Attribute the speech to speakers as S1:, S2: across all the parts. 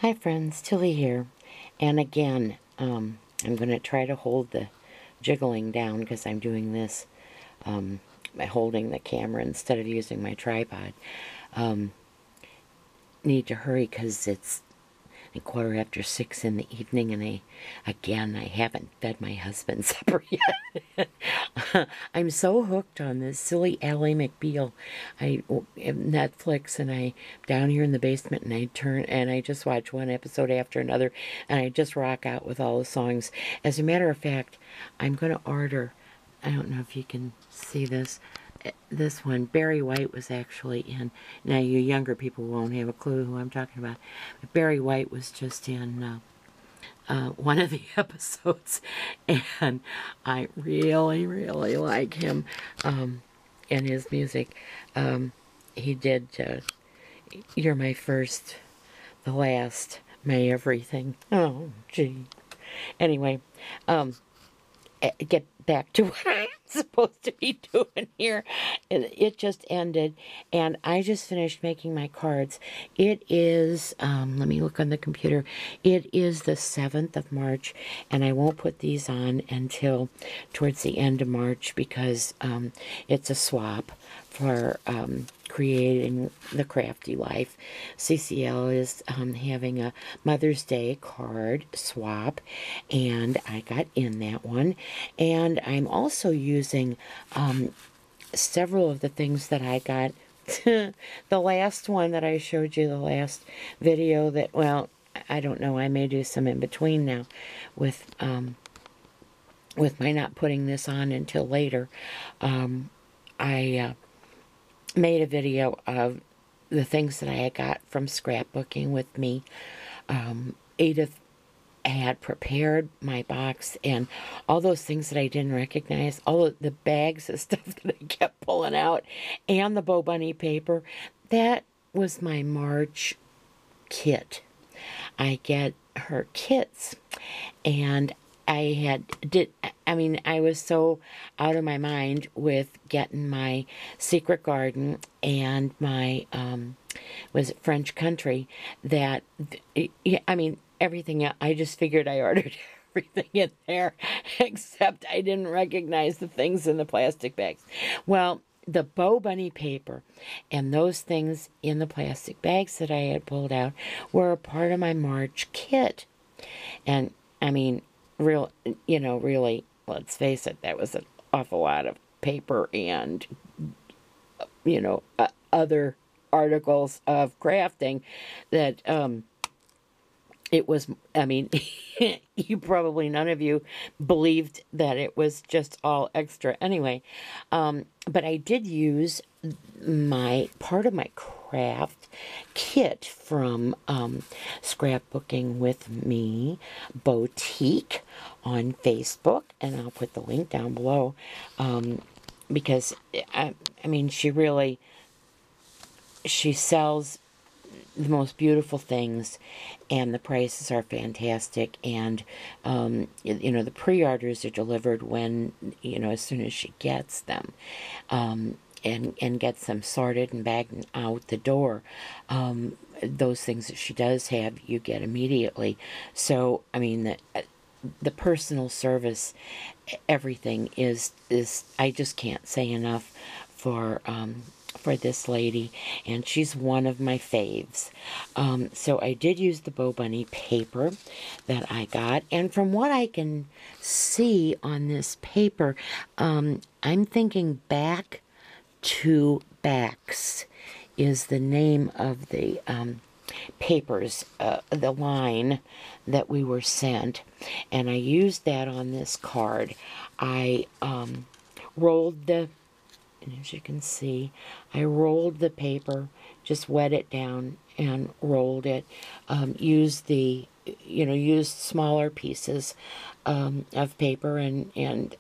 S1: Hi friends, Tilly here. And again, I'm going to try to hold the jiggling down because I'm doing this by holding the camera instead of using my tripod. Need to hurry because it's a 6:15 in the evening, and I haven't fed my husband supper yet. I'm so hooked on this silly Ally McBeal. I Netflix, and I down here in the basement, and I just watch one episode after another, and I just rock out with all the songs. As a matter of fact, I'm going to order. I don't know if you can see this one. Barry White was actually in. Now you younger people won't have a clue who I'm talking about. But Barry White was just in one of the episodes, and I really, really like him and his music. He did You're My First, The Last, My Everything. Oh, gee. Anyway, get back to what I'm supposed to be doing here. It just ended, and I just finished making my cards. It is, let me look on the computer. It is the 7th of March, and I won't put these on until towards the end of March because it's a swap for creating the crafty life. CCL is having a Mother's Day card swap, and I got in that one. And I'm also using several of the things that I got. The last one that I showed you, the last video that, well, I don't know, I may do some in between now with my not putting this on until later. I made a video of the things that I had got from scrapbooking with me. Edith had prepared my box, and all those things that I didn't recognize, all of the bags of stuff that I kept pulling out, and the Bo Bunny paper, that was my March kit. I get her kits, and I was so out of my mind with getting my Secret Garden and my, was it French Country, that, everything, I just figured I ordered everything in there, except I didn't recognize the things in the plastic bags. Well, the Bo Bunny paper and those things in the plastic bags that I had pulled out were a part of my March kit. And, really, let's face it, that was an awful lot of paper and, other articles of crafting that, it was, you probably, none of you believed that it was just all extra anyway. But I did use part of my craft kit from Scrapbooking with Me Boutique on Facebook, and I'll put the link down below, because, she sells the most beautiful things, and the prices are fantastic, and the pre-orders are delivered when, as soon as she gets them, and gets them sorted and bagged out the door. Those things that she does have, you get immediately. So the personal service, everything is I just can't say enough for this lady, and she's one of my faves. So I did use the Bo Bunny paper that I got, and from what I can see on this paper, I'm thinking Back to Backs is the name of the papers, the line that we were sent, and I used that on this card. I rolled the, and as you can see, I rolled the paper, just wet it down and rolled it. Used smaller pieces of paper and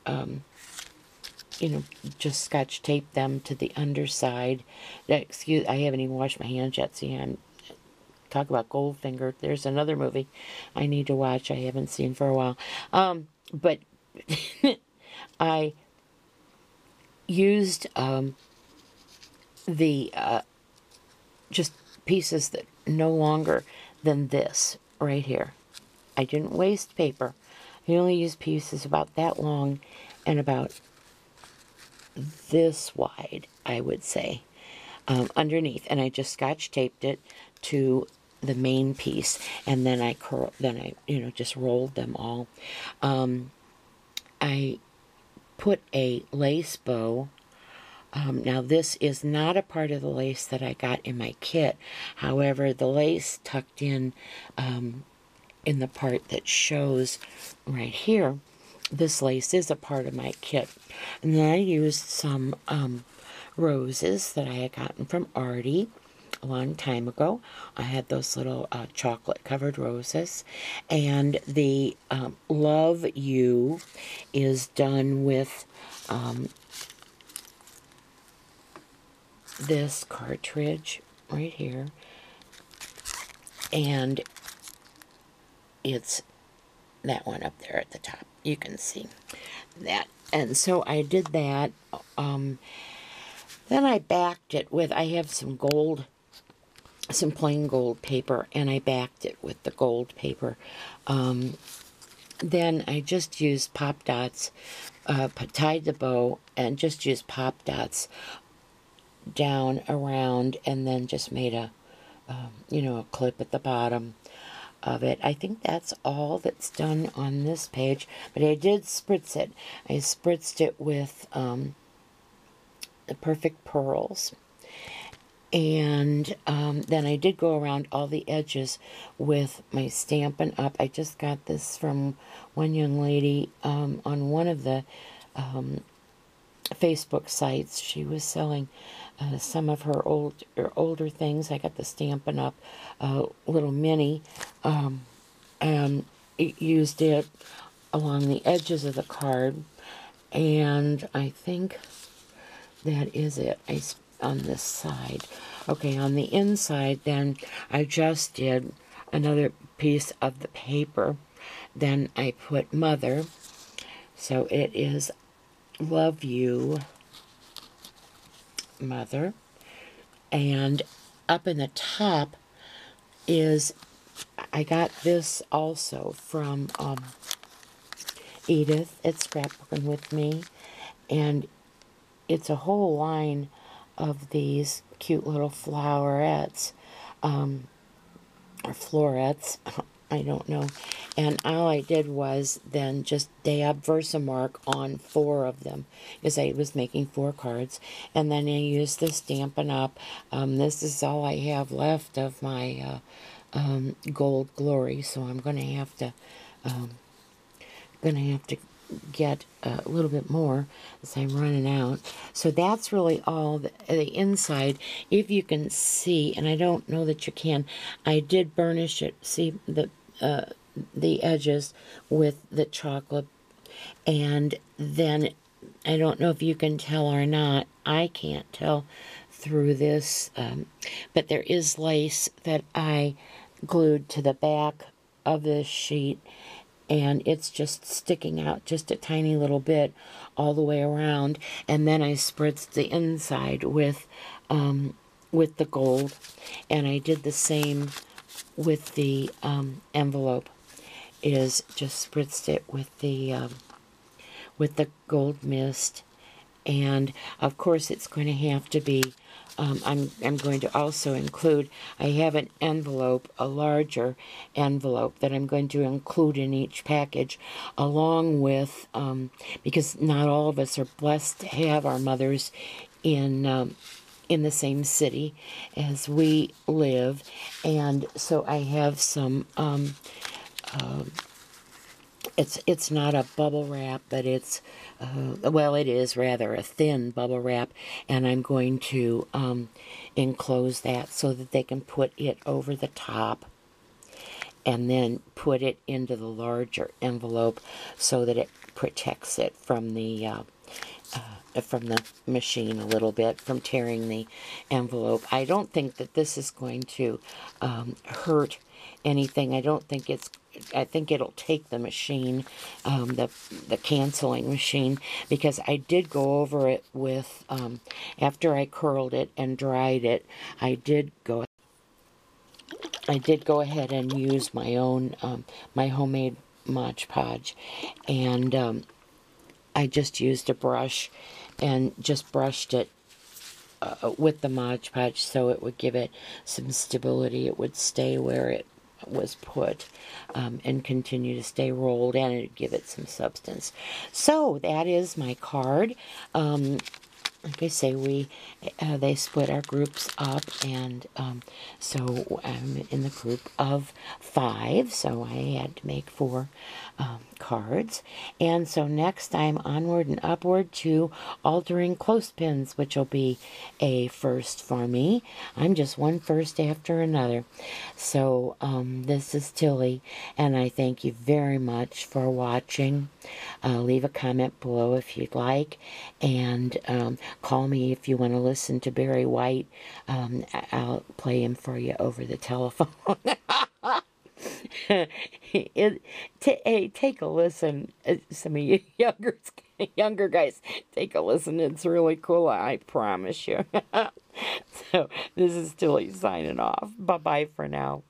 S1: just Scotch tape them to the underside. I haven't even washed my hands yet. See, talk about Goldfinger. There's another movie I need to watch. I haven't seen for a while. But I used the just pieces that no longer than this right here. I didn't waste paper. I only used pieces about that long and about this wide, I would say, underneath. And I just scotch taped it to the main piece, and then I just rolled them all. I put a lace bow. Now this is not a part of the lace that I got in my kit. However, the lace tucked in the part that shows right here, this lace is a part of my kit. And then I used some roses that I had gotten from Artie a long time ago. I had those little chocolate covered roses, and the Love You is done with this cartridge right here, and it's that one up there at the top. You can see that. And so I did that. Then I backed it with, I have some gold, some plain gold paper, and I backed it with the gold paper. Then I just used pop dots, tied the bow, and just used pop dots down around, and then just made a clip at the bottom of it. I think that's all that's done on this page, but I did spritz it. I spritzed it with the Perfect Pearls, and then I did go around all the edges with my Stampin' Up. I just got this from one young lady on one of the Facebook sites. She was selling some of her older things. I got the Stampin' Up little mini, and used it along the edges of the card, and I think that is it. On this side. Okay, on the inside, then I just did another piece of the paper. Then I put Mother, so it is Love You, Mother. And up in the top is, I got this also from Edith at Scrapbooking with Me, and it's a whole line of these cute little flowerettes, or florets, I don't know. And all I did was then just dab Versamark on 4 of them, because I was making 4 cards. And then I used the Stampin' Up. This is all I have left of my Gold Glory, so I'm going to have to get a little bit more as I'm running out. So that's really all the inside. If you can see, and I don't know that you can, I did burnish it. See the edges with the chocolate, and then I don't know if you can tell or not. I can't tell through this, but there is lace that I glued to the back of this sheet, and it's just sticking out just a tiny little bit all the way around. And then I spritzed the inside with the gold, and I did the same with the envelope. Is just spritzed it with the gold mist, and of course it's going to have to be. I'm going to also include, I have an envelope, a larger envelope that I'm going to include in each package, along with, because not all of us are blessed to have our mothers in the same city as we live, and so I have some, it's not a bubble wrap, but it's, well, it is rather a thin bubble wrap, and I'm going to enclose that so that they can put it over the top and then put it into the larger envelope so that it protects it from the machine a little bit, from tearing the envelope. I don't think that this is going to hurt anything. I think it'll take the machine, the canceling machine, because I did go over it with, after I curled it and dried it, I did go I did go ahead and use my own, my homemade Mod Podge, and I just used a brush and just brushed it with the Mod Podge so it would give it some stability. It would stay where it was put and continue to stay rolled, and it would give it some substance. So that is my card. Like I say, they split our groups up, and so I'm in the group of 5, so I had to make 4 cards. And so next I'm onward and upward to altering clothespins, which will be a first for me. I'm just one first after another. So this is Tilly, and I thank you very much for watching. Leave a comment below if you'd like, and call me if you want to listen to Barry White. I'll play him for you over the telephone. Hey, take a listen. Some of you younger guys, take a listen. It's really cool, I promise you. So this is Tilly signing off. Bye-bye for now.